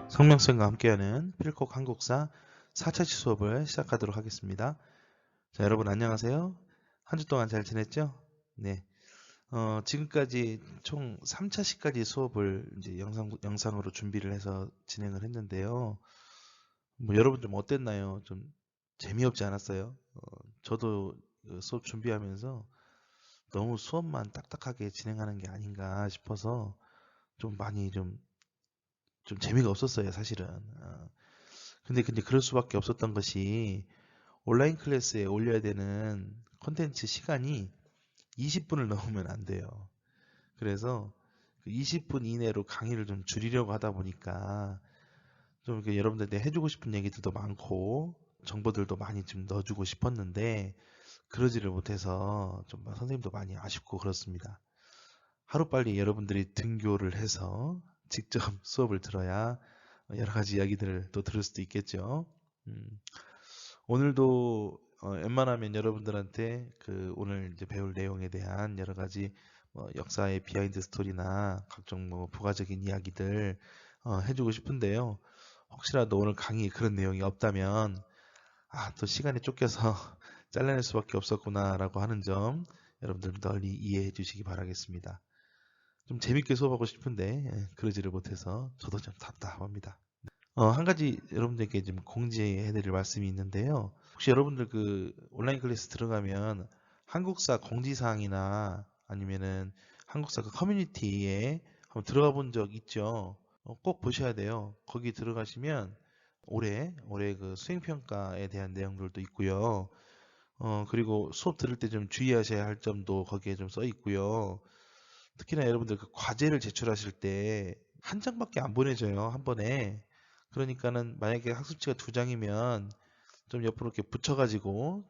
성명쌤과 함께하는 필콕 한국사 4차시 수업을 시작하도록 하겠습니다. 자, 여러분 안녕하세요. 한 주 동안 잘 지냈죠? 네. 지금까지 총 3차시까지 수업을 이제 영상으로 준비를 해서 진행을 했는데요. 뭐 여러분 좀 어땠나요? 좀 재미없지 않았어요? 저도 그 수업 준비하면서 너무 수업만 딱딱하게 진행하는 게 아닌가 싶어서 좀 많이 좀 재미가 없었어요, 사실은. 근데 그럴 수밖에 없었던 것이 온라인 클래스에 올려야 되는 콘텐츠 시간이 20분을 넘으면 안 돼요. 그래서 그 20분 이내로 강의를 좀 줄이려고 하다 보니까 좀 이렇게 여러분들한테 해주고 싶은 얘기들도 많고 정보들도 많이 좀 넣어주고 싶었는데 그러지를 못해서 좀 선생님도 많이 아쉽고 그렇습니다. 하루빨리 여러분들이 등교를 해서 직접 수업을 들어야 여러 가지 이야기들을 또 들을 수도 있겠죠. 음, 오늘도 웬만하면 여러분들한테 그 오늘 이제 배울 내용에 대한 여러 가지 역사의 비하인드 스토리나 각종 뭐 부가적인 이야기들 해주고 싶은데요. 혹시라도 오늘 강의에 그런 내용이 없다면 또 시간에 쫓겨서 잘라낼 수밖에 없었구나라고 하는 점 여러분들 널리 이해해 주시기 바라겠습니다. 좀 재밌게 수업하고 싶은데 그러지를 못해서 저도 좀 답답합니다. 한 가지 여러분들께 좀 공지해드릴 말씀이 있는데요. 혹시 여러분들 그 온라인 클래스 들어가면 한국사 공지사항이나 아니면은 한국사 그 커뮤니티에 한번 들어가 본 적 있죠? 꼭 보셔야 돼요. 거기 들어가시면 올해 그 수행평가에 대한 내용들도 있고요. 그리고 수업 들을 때 좀 주의하셔야 할 점도 거기에 좀 써 있고요. 특히나 여러분들 그 과제를 제출하실 때 한 장밖에 안 보내져요. 한 번에. 그러니까는 만약에 학습지가 두 장이면 좀 옆으로 이렇게 붙여가지고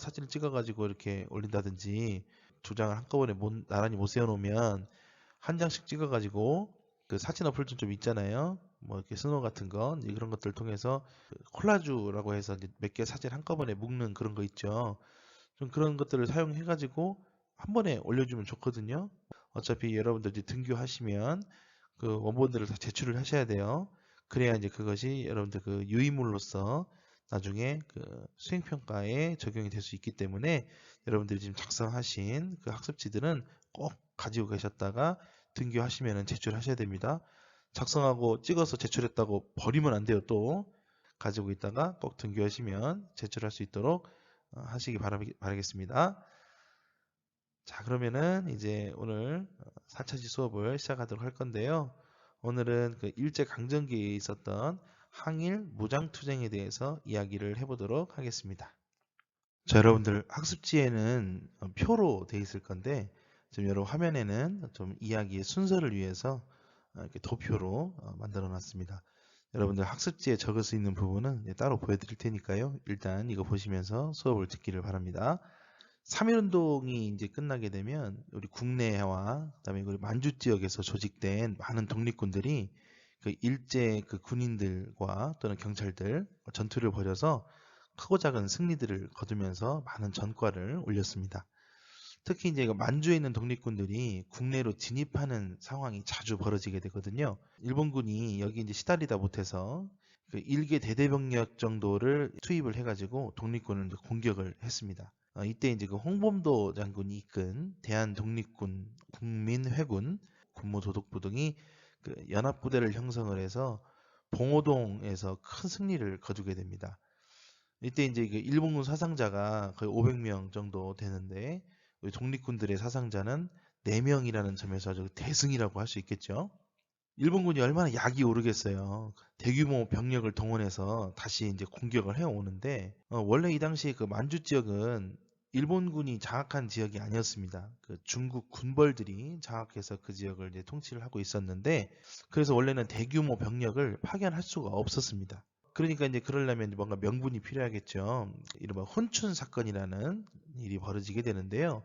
사진을 찍어가지고 이렇게 올린다든지 두 장을 한꺼번에 나란히 못 세워놓으면 한 장씩 찍어가지고 그 사진 어플 좀 있잖아요. 뭐 이렇게 스노우 같은 거 이제 그런 것들을 통해서 그 콜라주라고 해서 몇 개 사진 한꺼번에 묶는 그런 거 있죠. 좀 그런 것들을 사용해가지고 한 번에 올려주면 좋거든요. 어차피 여러분들 이제 등교하시면 그 원본들을 다 제출을 하셔야 돼요. 그래야 이제 그것이 여러분들 그 유의물로서 나중에 그 수행평가에 적용이 될 수 있기 때문에 여러분들이 지금 작성하신 그 학습지들은 꼭 가지고 계셨다가 등교하시면 제출하셔야 됩니다. 작성하고 찍어서 제출했다고 버리면 안 돼요. 또 가지고 있다가 꼭 등교하시면 제출할 수 있도록 하시기 바라겠습니다. 자, 그러면은 이제 오늘 4차시 수업을 시작하도록 할 건데요. 오늘은 그 일제강점기에 있었던 항일 무장투쟁에 대해서 이야기를 해보도록 하겠습니다. 자, 여러분들 학습지에는 표로 되어 있을 건데 지금 여러분 화면에는 좀 이야기의 순서를 위해서 이렇게 도표로 만들어 놨습니다. 여러분들 학습지에 적을 수 있는 부분은 따로 보여드릴 테니까요. 일단 이거 보시면서 수업을 듣기를 바랍니다. 3.1운동이 이제 끝나게 되면 우리 국내와 그다음에 우리 만주 지역에서 조직된 많은 독립군들이 그 일제 그 군인들과 또는 경찰들 전투를 벌여서 크고 작은 승리들을 거두면서 많은 전과를 올렸습니다. 특히 이제 만주에 있는 독립군들이 국내로 진입하는 상황이 자주 벌어지게 되거든요. 일본군이 여기 이제 시달리다 못해서 그 일개 대대병력 정도를 투입을 해가지고 독립군을 이제 공격을 했습니다. 이때 이제 그 홍범도 장군이 이끈 대한독립군, 국민회군, 군무도독부 등이 그 연합부대를 형성을 해서 봉오동에서 큰 승리를 거두게 됩니다. 이때 이제 그 일본군 사상자가 거의 500명 정도 되는데 우리 독립군들의 사상자는 4명이라는 점에서 아주 대승이라고 할 수 있겠죠. 일본군이 얼마나 약이 오르겠어요. 대규모 병력을 동원해서 다시 이제 공격을 해오는데 원래 이 당시 그 만주 지역은 일본군이 장악한 지역이 아니었습니다. 그 중국 군벌들이 장악해서 그 지역을 이제 통치를 하고 있었는데 그래서 원래는 대규모 병력을 파견할 수가 없었습니다. 그러니까 이제 그러려면 뭔가 명분이 필요하겠죠. 이른바 혼춘 사건이라는 일이 벌어지게 되는데요.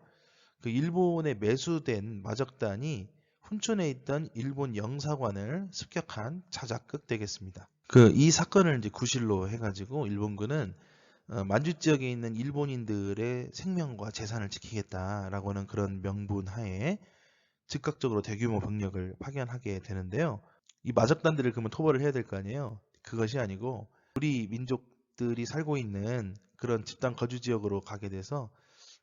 그 일본에 매수된 마적단이 훈춘에 있던 일본 영사관을 습격한 자작극 되겠습니다. 그 이 사건을 이제 구실로 해가지고 일본군은 만주 지역에 있는 일본인들의 생명과 재산을 지키겠다라고 하는 그런 명분 하에 즉각적으로 대규모 병력을 파견하게 되는데요. 이 마적단들을 그러면 토벌을 해야 될 거 아니에요. 그것이 아니고 우리 민족들이 살고 있는 그런 집단 거주 지역으로 가게 돼서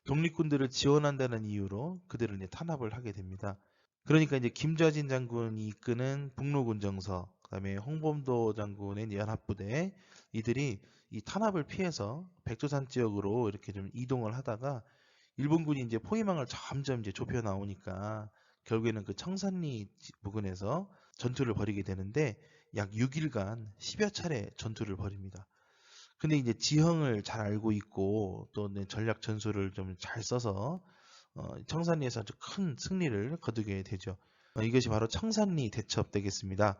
독립군들을 지원한다는 이유로 그들을 이제 탄압을 하게 됩니다. 그러니까 이제 김좌진 장군이 이끄는 북로군 정서, 그다음에 홍범도 장군의 이제 연합부대 이들이 이 탄압을 피해서 백두산 지역으로 이렇게 좀 이동을 하다가 일본군이 이제 포위망을 점점 이제 좁혀 나오니까 결국에는 그 청산리 부근에서 전투를 벌이게 되는데 약 6일간 10여 차례 전투를 벌입니다. 근데 이제 지형을 잘 알고 있고 또 전략 전술을 좀 잘 써서 청산리에서 아주 큰 승리를 거두게 되죠. 이것이 바로 청산리 대첩 되겠습니다.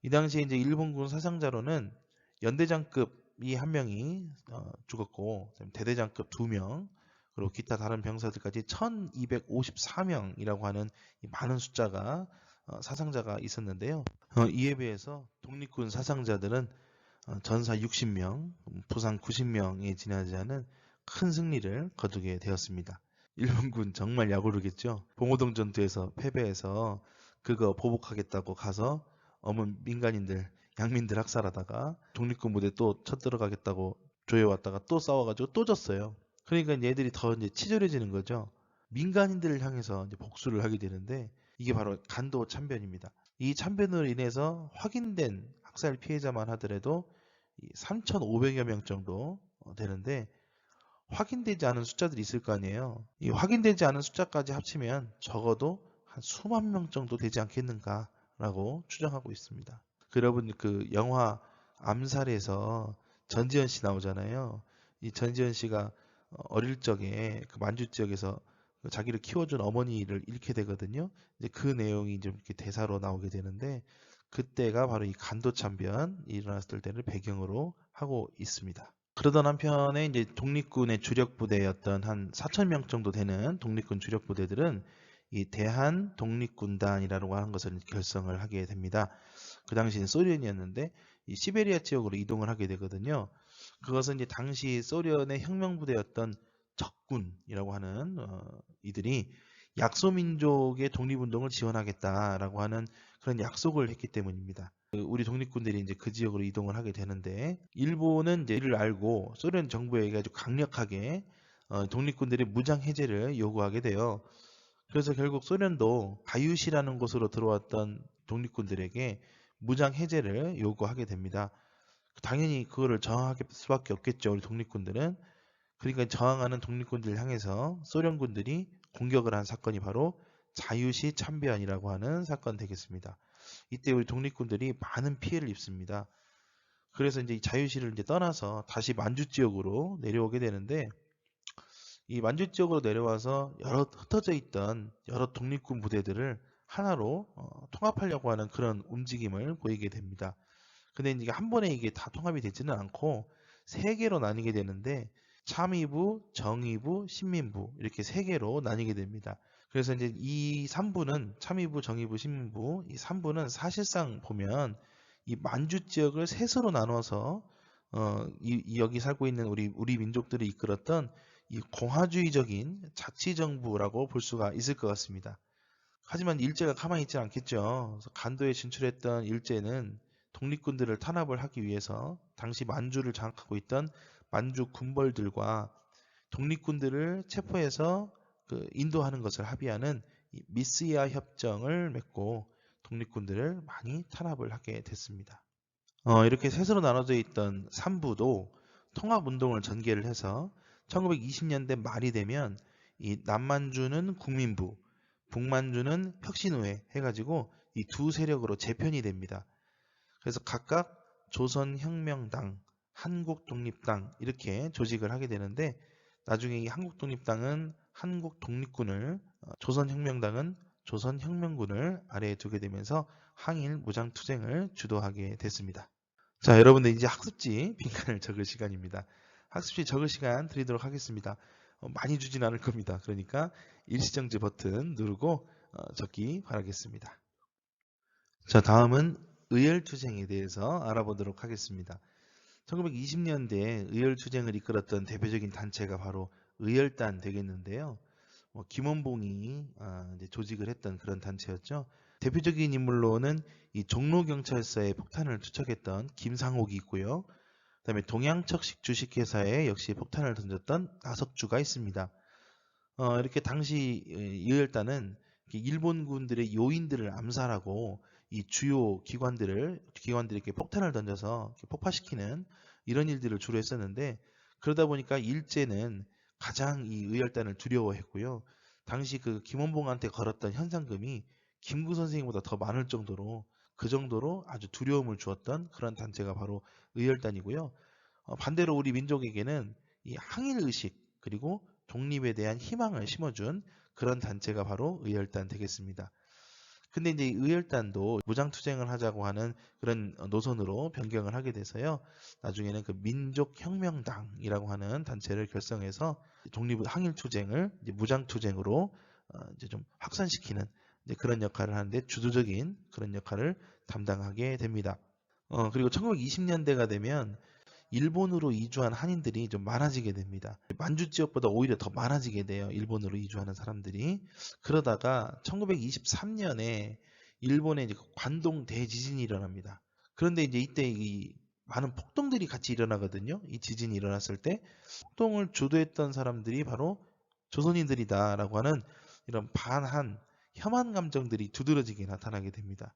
이 당시에 이제 일본군 사상자로는 연대장급이 한 명이 죽었고 대대장급 2명 그리고 기타 다른 병사들까지 1254명이라고 하는 이 많은 숫자가 사상자가 있었는데요. 이에 비해서 독립군 사상자들은 전사 60명, 부상 90명에 지나지 않은 큰 승리를 거두게 되었습니다. 일본군 정말 약오르겠죠. 봉오동 전투에서 패배해서 그거 보복하겠다고 가서 어문 민간인들, 양민들 학살하다가 독립군 부대 또 쳐들어가겠다고 조여왔다가 또 싸워가지고 또 졌어요. 그러니까 얘들이 더 이제 치졸해지는 거죠. 민간인들을 향해서 이제 복수를 하게 되는데 이게 바로 간도 참변입니다. 이 참변으로 인해서 확인된 학살 피해자만 하더라도 3,500여 명 정도 되는데 확인되지 않은 숫자들이 있을 거 아니에요. 이 확인되지 않은 숫자까지 합치면 적어도 한 수만 명 정도 되지 않겠는가라고 추정하고 있습니다. 여러분 그 영화 암살에서 전지현 씨 나오잖아요. 이 전지현 씨가 어릴 적에 그 만주 지역에서 자기를 키워준 어머니를 잃게 되거든요. 이제 그 내용이 좀 이렇게 대사로 나오게 되는데 그때가 바로 이 간도참변이 일어났을 때를 배경으로 하고 있습니다. 그러던 한편에 이제 독립군의 주력 부대였던 한 4,000명 정도 되는 독립군 주력 부대들은 이 대한 독립군단이라고 하는 것을 결성을 하게 됩니다. 그 당시는 소련이었는데 이 시베리아 지역으로 이동을 하게 되거든요. 그것은 이제 당시 소련의 혁명부대였던 적군이라고 하는 이들이 약소민족의 독립운동을 지원하겠다라고 하는 그런 약속을 했기 때문입니다. 우리 독립군들이 이제 그 지역으로 이동을 하게 되는데 일본은 이제 이를 알고 소련 정부에게 아주 강력하게 독립군들의 무장 해제를 요구하게 돼요. 그래서 결국 소련도 가유시라는 곳으로 들어왔던 독립군들에게 무장 해제를 요구하게 됩니다. 당연히 그거를 저항할 수밖에 없겠죠. 우리 독립군들은. 그러니까 저항하는 독립군들을 향해서 소련군들이 공격을 한 사건이 바로 자유시 참변이라고 하는 사건 되겠습니다. 이때 우리 독립군들이 많은 피해를 입습니다. 그래서 이제 자유시를 이제 떠나서 다시 만주 지역으로 내려오게 되는데 이 만주 지역으로 내려와서 여러 흩어져 있던 여러 독립군 부대들을 하나로 통합하려고 하는 그런 움직임을 보이게 됩니다. 근데 이제 한 번에 이게 다 통합이 되지는 않고 세 개로 나뉘게 되는데 참의부, 정의부, 신민부 이렇게 세 개로 나뉘게 됩니다. 그래서 이제 이 3부는 참의부, 정의부, 신민부 이 3부는 사실상 보면 이 만주 지역을 셋으로 나눠서 여기 살고 있는 우리 민족들이 이끌었던 이 공화주의적인 자치정부라고 볼 수가 있을 것 같습니다. 하지만 일제가 가만히 있지 않겠죠. 그래서 간도에 진출했던 일제는 독립군들을 탄압을 하기 위해서 당시 만주를 장악하고 있던 만주 군벌들과 독립군들을 체포해서 인도하는 것을 합의하는 미스야 협정을 맺고 독립군들을 많이 탄압을 하게 됐습니다. 이렇게 셋으로 나눠져 있던 3부도 통합운동을 전개를 해서 1920년대 말이 되면 이 남만주는 국민부, 북만주는 혁신후회 해가지고 이 두 세력으로 재편이 됩니다. 그래서 각각 조선혁명당, 한국독립당 이렇게 조직을 하게 되는데 나중에 이 한국독립당은 한국독립군을, 조선혁명당은 조선혁명군을 아래에 두게 되면서 항일 무장투쟁을 주도하게 됐습니다. 자, 여러분들 이제 학습지 빈칸을 적을 시간입니다. 학습지 적을 시간 드리도록 하겠습니다. 많이 주진 않을 겁니다. 그러니까 일시정지 버튼 누르고 적기 바라겠습니다. 자, 다음은 의열투쟁에 대해서 알아보도록 하겠습니다. 1920년대에 의열투쟁을 이끌었던 대표적인 단체가 바로 의열단 되겠는데요. 김원봉이 이제 조직을 했던 그런 단체였죠. 대표적인 인물로는 이 종로경찰서에 폭탄을 투척했던 김상옥이 있고요. 그다음에 동양척식 주식회사에 역시 폭탄을 던졌던 나석주가 있습니다. 이렇게 당시 이열단은 일본군들의 요인들을 암살하고 이 주요 기관들에게 폭탄을 던져서 폭파시키는 이런 일들을 주로 했었는데, 그러다 보니까 일제는 가장 이 의열단을 두려워했고요. 당시 그 김원봉한테 걸었던 현상금이 김구 선생님보다 더 많을 정도로, 그 정도로 아주 두려움을 주었던 그런 단체가 바로 의열단이고요. 반대로 우리 민족에게는 이 항일의식 그리고 독립에 대한 희망을 심어준 그런 단체가 바로 의열단 되겠습니다. 근데 이제 의열단도 무장투쟁을 하자고 하는 그런 노선으로 변경을 하게 돼서요. 나중에는 그 민족혁명당이라고 하는 단체를 결성해서 독립 항일투쟁을 이제 무장투쟁으로 이제 좀 확산시키는 이제 그런 역할을 하는데 주도적인 그런 역할을 담당하게 됩니다. 그리고 1920년대가 되면 일본으로 이주한 한인들이 좀 많아지게 됩니다. 만주 지역보다 오히려 더 많아지게 돼요. 일본으로 이주하는 사람들이. 그러다가 1923년에 일본에 이제 관동 대지진이 일어납니다. 그런데 이제 이때 이 많은 폭동들이 같이 일어나거든요. 이 지진이 일어났을 때 폭동을 주도했던 사람들이 바로 조선인들이다라고 하는 이런 반한 혐한 감정들이 두드러지게 나타나게 됩니다.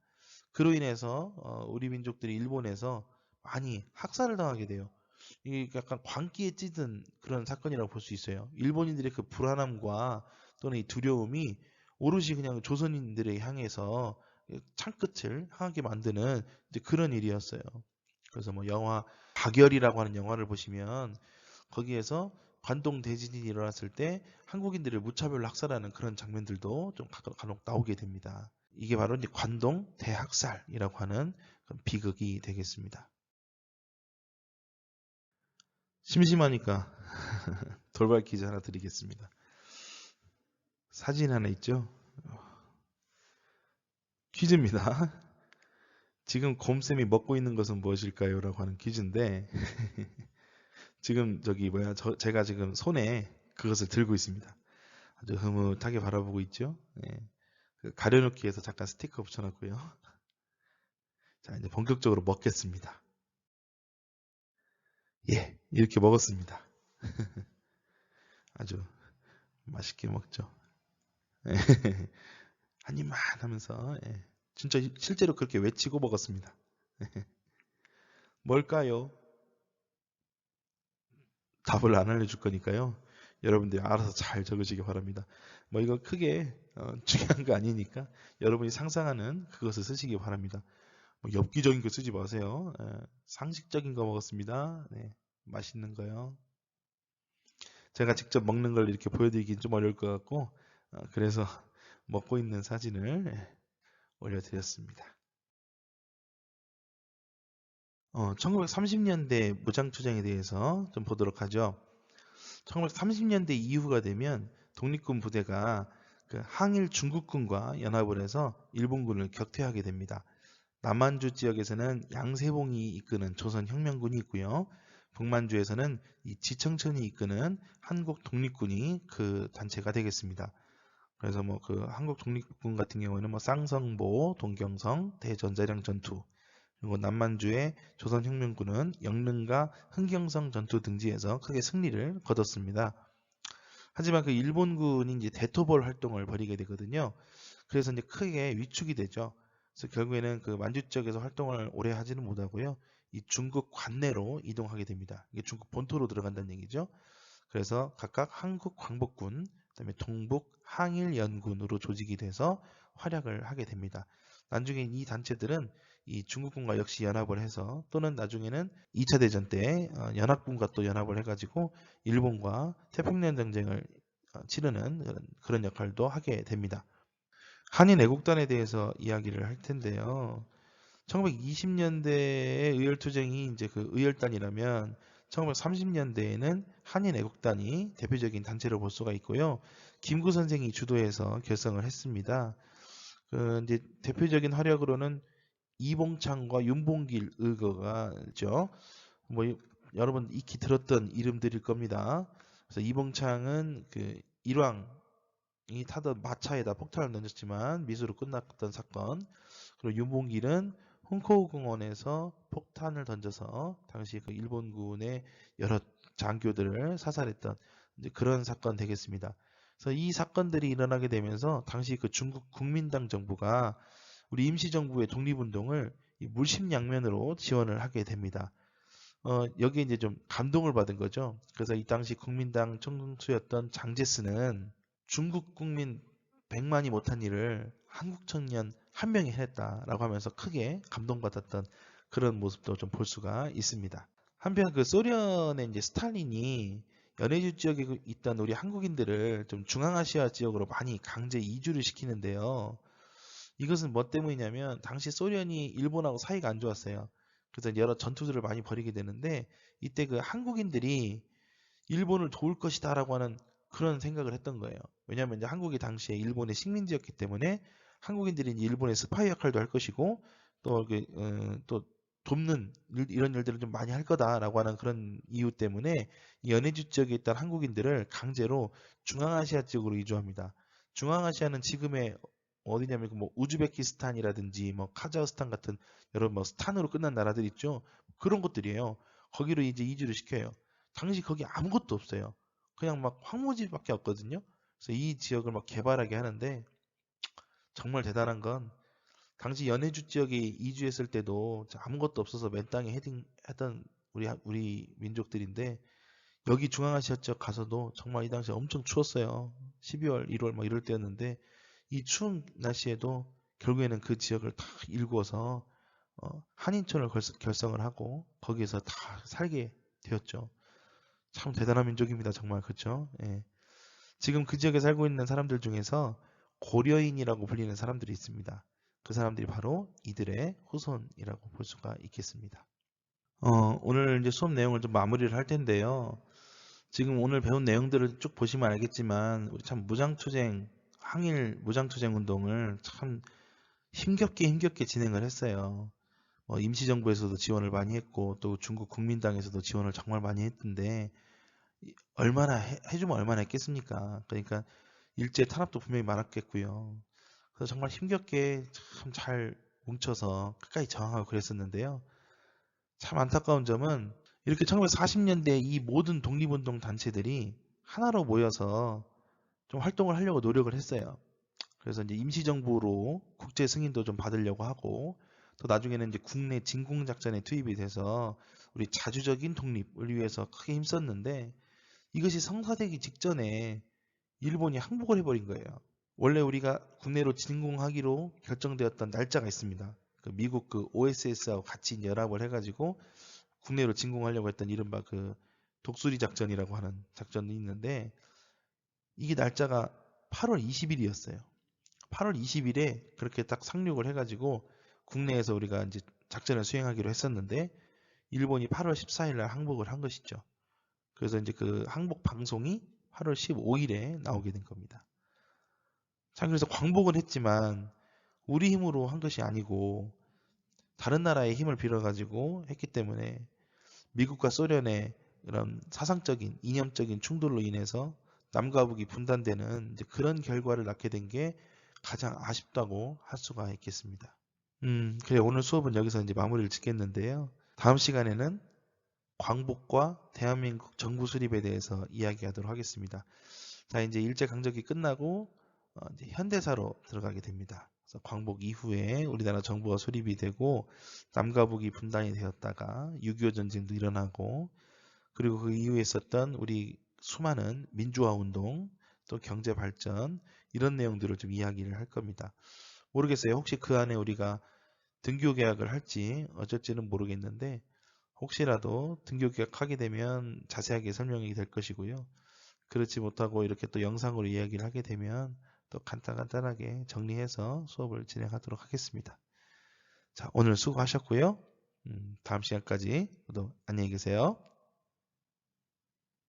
그로 인해서 우리 민족들이 일본에서 많이 학살을 당하게 돼요. 이게 약간 광기에 찌든 그런 사건이라고 볼 수 있어요. 일본인들의 그 불안함과 또는 이 두려움이 오롯이 그냥 조선인들에 향해서 창끝을 향하게 만드는 이제 그런 일이었어요. 그래서 뭐 영화 박열이라고 하는 영화를 보시면 거기에서 관동 대지진이 일어났을 때 한국인들을 무차별로 학살하는 그런 장면들도 좀 간혹 나오게 됩니다. 이게 바로 이제 관동 대학살이라고 하는 그런 비극이 되겠습니다. 심심하니까 돌발 퀴즈 하나 드리겠습니다. 사진 하나 있죠? 퀴즈입니다. 지금 곰쌤이 먹고 있는 것은 무엇일까요? 라고 하는 퀴즈인데 지금 제가 지금 손에 그것을 들고 있습니다. 아주 흐뭇하게 바라보고 있죠? 네. 가려놓기 위해서 잠깐 스티커 붙여놨고요. 자, 이제 본격적으로 먹겠습니다. 예, 이렇게 먹었습니다. 아주 맛있게 먹죠. 한 입만 하면서 진짜 실제로 그렇게 외치고 먹었습니다. 뭘까요? 답을 안 알려줄 거니까요. 여러분들이 알아서 잘 적으시기 바랍니다. 뭐 이거 크게 중요한 거 아니니까 여러분이 상상하는 그것을 쓰시기 바랍니다. 뭐 엽기적인 거 쓰지 마세요. 상식적인 거 먹었습니다. 네, 맛있는 거요. 제가 직접 먹는 걸 이렇게 보여드리긴 좀 어려울 것 같고 그래서 먹고 있는 사진을 올려드렸습니다. 1930년대 무장투쟁에 대해서 좀 보도록 하죠. 1930년대 이후가 되면 독립군 부대가 그 항일 중국군과 연합을 해서 일본군을 격퇴하게 됩니다. 남만주 지역에서는 양세봉이 이끄는 조선혁명군이 있고요. 북만주에서는 이 지청천이 이끄는 한국 독립군이 그 단체가 되겠습니다. 그래서 뭐 그 한국 독립군 같은 경우에는 뭐 쌍성보, 동경성, 대전자령 전투, 그리고 남만주의 조선혁명군은 영릉과 흥경성 전투 등지에서 크게 승리를 거뒀습니다. 하지만 그 일본군이 이제 대토벌 활동을 벌이게 되거든요. 그래서 이제 크게 위축이 되죠. 그래서 결국에는 그 만주 지역에서 활동을 오래 하지는 못하고요. 이 중국 관내로 이동하게 됩니다. 이게 중국 본토로 들어간다는 얘기죠. 그래서 각각 한국 광복군, 그다음에 동북 항일연군으로 조직이 돼서 활약을 하게 됩니다. 나중에 이 단체들은 이 중국군과 역시 연합을 해서 또는 나중에는 2차 대전 때 연합군과 또 연합을 해가지고 일본과 태평양 전쟁을 치르는 그런 역할도 하게 됩니다. 한인 애국단에 대해서 이야기를 할 텐데요. 1920년대의 의열투쟁이 이제 그 의열단이라면 1930년대에는 한인 애국단이 대표적인 단체로 볼 수가 있고요. 김구 선생이 주도해서 결성을 했습니다. 그 이제 대표적인 활약으로는 이봉창과 윤봉길 의거가죠. 뭐 여러분 익히 들었던 이름들일 겁니다. 그래서 이봉창은 그 일왕 이 타던 마차에다 폭탄을 던졌지만 미수로 끝났던 사건. 그리고 윤봉길은 훈코우 공원에서 폭탄을 던져서 당시 그 일본군의 여러 장교들을 사살했던 이제 그런 사건 되겠습니다. 그래서 이 사건들이 일어나게 되면서 당시 그 중국 국민당 정부가 우리 임시정부의 독립운동을 물심양면으로 지원을 하게 됩니다. 여기에 이제 좀 감동을 받은 거죠. 그래서 이 당시 국민당 총수였던 장제스는 중국 국민 100만이 못한 일을 한국 청년 한 명이 해냈다라고 하면서 크게 감동받았던 그런 모습도 좀 볼 수가 있습니다. 한편 그 소련의 이제 스탈린이 연해주 지역에 있던 우리 한국인들을 좀 중앙아시아 지역으로 많이 강제 이주를 시키는데요. 이것은 뭐 때문이냐면 당시 소련이 일본하고 사이가 안 좋았어요. 그래서 여러 전투들을 많이 벌이게 되는데 이때 그 한국인들이 일본을 도울 것이다라고 하는 그런 생각을 했던 거예요. 왜냐하면 이제 한국이 당시에 일본의 식민지였기 때문에 한국인들이 이제 일본의 스파이 역할도 할 것이고 또 돕는 이런 일들을 좀 많이 할 거다라고 하는 그런 이유 때문에 이 연해주 지역에 있던 한국인들을 강제로 중앙아시아 지역으로 이주합니다. 중앙아시아는 지금의 어디냐면 뭐 우즈베키스탄이라든지 뭐 카자흐스탄 같은 여러 뭐 스탄으로 끝난 나라들 있죠. 그런 것들이에요. 거기로 이제 이주를 시켜요. 당시 거기 아무것도 없어요. 그냥 막 황무지밖에 없거든요. 그래서 이 지역을 막 개발하게 하는데 정말 대단한 건 당시 연해주 지역에 이주했을 때도 아무것도 없어서 맨 땅에 헤딩했던 우리 민족들인데 여기 중앙아시아 지역 가서도 정말 이 당시에 엄청 추웠어요. 12월, 1월 막 이럴 때였는데 이 추운 날씨에도 결국에는 그 지역을 다 일구어서 한인촌을 결성을 하고 거기에서 다 살게 되었죠. 참 대단한 민족입니다. 정말 그렇죠? 예. 지금 그 지역에 살고 있는 사람들 중에서 고려인이라고 불리는 사람들이 있습니다. 그 사람들이 바로 이들의 후손이라고 볼 수가 있겠습니다. 오늘 이제 수업 내용을 좀 마무리를 할 텐데요. 지금 오늘 배운 내용들을 쭉 보시면 알겠지만 우리 참 무장투쟁, 항일 무장투쟁 운동을 참 힘겹게 진행을 했어요. 임시정부에서도 지원을 많이 했고 또 중국 국민당에서도 지원을 정말 많이 했던데 얼마나 해주면 얼마나 했겠습니까? 그러니까 일제 탄압도 분명히 많았겠고요. 그래서 정말 힘겹게 참 잘 뭉쳐서 끝까지 저항하고 그랬었는데요. 참 안타까운 점은 이렇게 1940년대 이 모든 독립운동 단체들이 하나로 모여서 좀 활동을 하려고 노력을 했어요. 그래서 이제 임시정부로 국제 승인도 좀 받으려고 하고 또 나중에는 이제 국내 진공작전에 투입이 돼서 우리 자주적인 독립을 위해서 크게 힘썼는데 이것이 성사되기 직전에 일본이 항복을 해버린 거예요. 원래 우리가 국내로 진공하기로 결정되었던 날짜가 있습니다. 그 미국 그 OSS하고 같이 연합을 해가지고 국내로 진공하려고 했던 이른바 그 독수리 작전이라고 하는 작전이 있는데 이게 날짜가 8월 20일이었어요. 8월 20일에 그렇게 딱 상륙을 해가지고 국내에서 우리가 이제 작전을 수행하기로 했었는데 일본이 8월 14일 날 항복을 한 것이죠. 그래서 이제 그 항복 방송이 8월 15일에 나오게 된 겁니다. 참 그래서 광복은 했지만 우리 힘으로 한 것이 아니고 다른 나라의 힘을 빌어가지고 했기 때문에 미국과 소련의 이런 사상적인 이념적인 충돌로 인해서 남과 북이 분단되는 이제 그런 결과를 낳게 된 게 가장 아쉽다고 할 수가 있겠습니다. 그래 오늘 수업은 여기서 이제 마무리를 짓겠는데요. 다음 시간에는 광복과 대한민국 정부 수립에 대해서 이야기하도록 하겠습니다. 자, 이제 일제강점기 끝나고 이제 현대사로 들어가게 됩니다. 그래서 광복 이후에 우리나라 정부가 수립이 되고 남과 북이 분단이 되었다가 6.25 전쟁도 일어나고 그리고 그 이후에 있었던 우리 수많은 민주화 운동 또 경제 발전 이런 내용들을 좀 이야기를 할 겁니다. 모르겠어요. 혹시 그 안에 우리가 등교 계약을 할지 어쩔지는 모르겠는데 혹시라도 등교 계약하게 되면 자세하게 설명이 될 것이고요. 그렇지 못하고 이렇게 또 영상으로 이야기를 하게 되면 또 간단하게 정리해서 수업을 진행하도록 하겠습니다. 자, 오늘 수고하셨고요. 다음 시간까지 모두 안녕히 계세요.